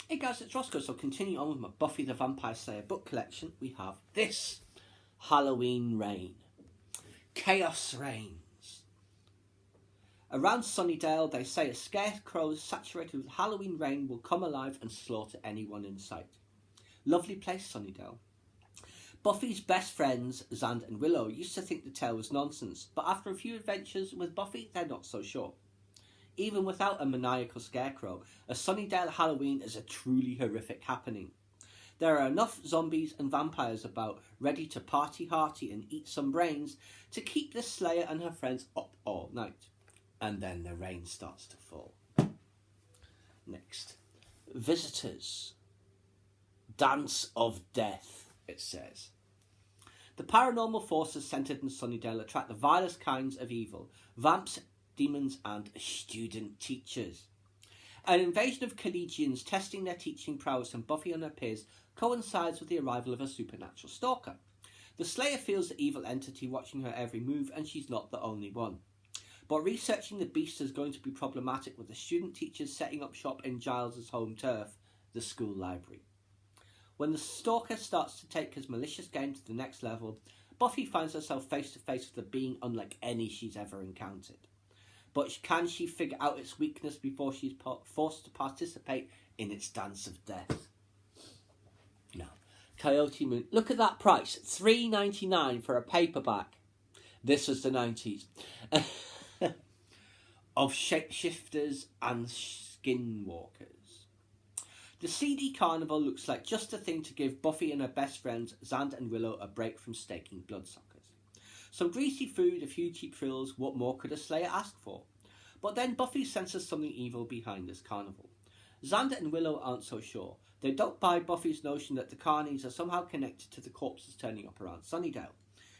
Hey guys, it's Roscoe. So continuing on with my Buffy the Vampire Slayer book collection, we have this Halloween Rain. Chaos reigns. Around Sunnydale, they say a scarecrow saturated with Halloween rain will come alive and slaughter anyone in sight. Lovely place, Sunnydale. Buffy's best friends, Xander and Willow, used to think the tale was nonsense, but after a few adventures with Buffy, they're not so sure. Even without a maniacal scarecrow, a Sunnydale Halloween is a truly horrific happening. There are enough zombies and vampires about, ready to party hearty and eat some brains, to keep the Slayer and her friends up all night. And then the rain starts to fall. Next. Visitors. Dance of Death, it says. The paranormal forces centred in Sunnydale attract the vilest kinds of evil, vamps, demons and student teachers. An invasion of collegians testing their teaching prowess and Buffy and her peers coincides with the arrival of a supernatural stalker. The Slayer feels the evil entity watching her every move, and she's not the only one. But researching the beast is going to be problematic, with the student teachers setting up shop in Giles' home turf, the school library. When the stalker starts to take his malicious game to the next level, Buffy finds herself face to face with a being unlike any she's ever encountered. But can she figure out its weakness before she's forced to participate in its dance of death? No. Coyote Moon. Look at that price. $3.99 for a paperback. This was the 90s. Of shapeshifters and skinwalkers. The seedy carnival looks like just the thing to give Buffy and her best friends, Xander and Willow, a break from staking bloodsuckers. Some greasy food, a few cheap thrills, what more could a Slayer ask for? But then Buffy senses something evil behind this carnival. Xander and Willow aren't so sure. They don't buy Buffy's notion that the carnies are somehow connected to the corpses turning up around Sunnydale.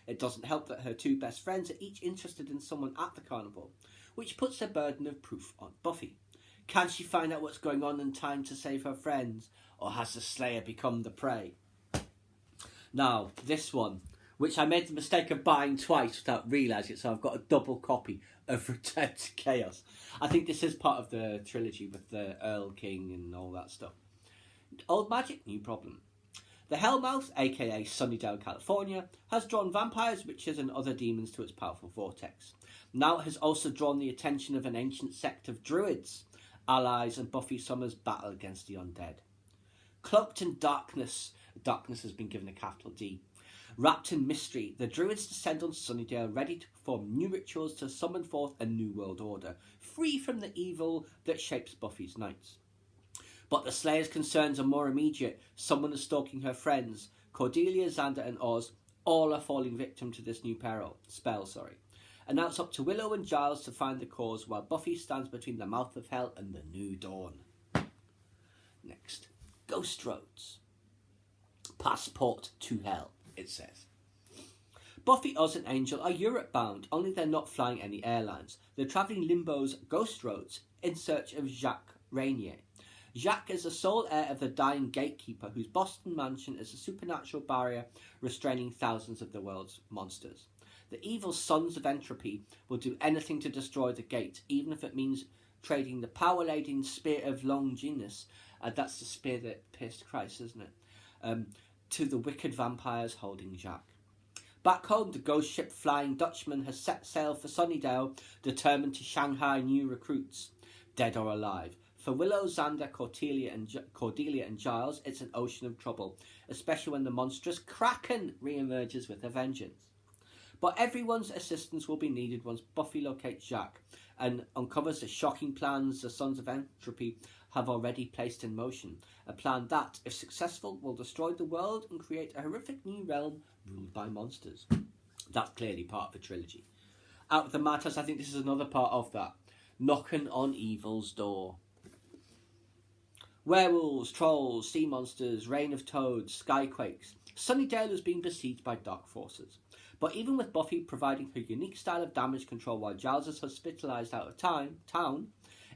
It doesn't help that her two best friends are each interested in someone at the carnival, which puts a burden of proof on Buffy. Can she find out what's going on in time to save her friends, or has the Slayer become the prey? Now, this one, which I made the mistake of buying twice without realising it, so I've got a double copy of Return to Chaos. I think this is part of the trilogy with the Earl King and all that stuff. Old magic, new problem. The Hellmouth, aka Sunnydale, California, has drawn vampires, witches and other demons to its powerful vortex. Now it has also drawn the attention of an ancient sect of druids, allies, and Buffy Summers' battle against the undead. Cloaked in darkness, darkness has been given a capital D. Wrapped in mystery, the druids descend on Sunnydale, ready to perform new rituals to summon forth a new world order, free from the evil that shapes Buffy's nights. But the Slayer's concerns are more immediate. Someone is stalking her friends. Cordelia, Xander and Oz all are falling victim to this new spell. And now it's up to Willow and Giles to find the cause, while Buffy stands between the mouth of hell and the new dawn. Next, Ghost Roads. Passport to Hell, it says. Buffy, Oz and Angel are Europe bound, only they're not flying any airlines. They're travelling Limbo's Ghost Roads in search of Jacques Rainier. Jacques is the sole heir of the dying gatekeeper, whose Boston mansion is a supernatural barrier restraining thousands of the world's monsters. The evil Sons of Entropy will do anything to destroy the gate, even if it means trading the power-laden spear of Longinus, that's the spear that pierced Christ, isn't it, to the wicked vampires holding Jacques. Back home, the ghost ship Flying Dutchman has set sail for Sunnydale, determined to Shanghai new recruits, dead or alive. For Willow, Xander, Cordelia and Giles, it's an ocean of trouble, especially when the monstrous Kraken re-emerges with a vengeance. But everyone's assistance will be needed once Buffy locates Jacques and uncovers the shocking plans the Sons of Entropy have already placed in motion. A plan that, if successful, will destroy the world and create a horrific new realm ruled by monsters. That's clearly part of the trilogy. Out of the Matters, I think this is another part of that. Knocking on Evil's Door. Werewolves, trolls, sea monsters, rain of toads, skyquakes. Sunnydale is being besieged by dark forces. But even with Buffy providing her unique style of damage control while Giles is hospitalised out of town,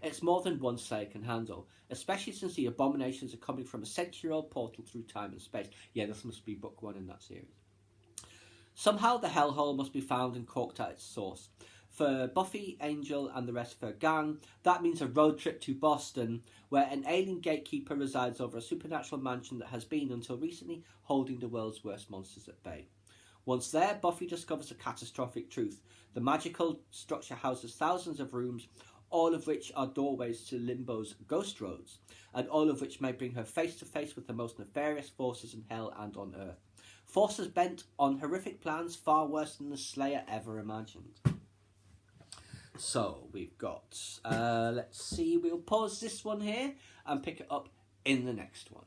it's more than one Slayer can handle, especially since the abominations are coming from a century-old portal through time and space. Yeah, this must be book 1 in that series. Somehow the hellhole must be found and corked at its source. For Buffy, Angel, and the rest of her gang, that means a road trip to Boston, where an alien gatekeeper resides over a supernatural mansion that has been, until recently, holding the world's worst monsters at bay. Once there, Buffy discovers a catastrophic truth. The magical structure houses thousands of rooms, all of which are doorways to Limbo's ghost roads, and all of which may bring her face to face with the most nefarious forces in hell and on earth. Forces bent on horrific plans far worse than the Slayer ever imagined. So we've got, let's see, we'll pause this one here and pick it up in the next one.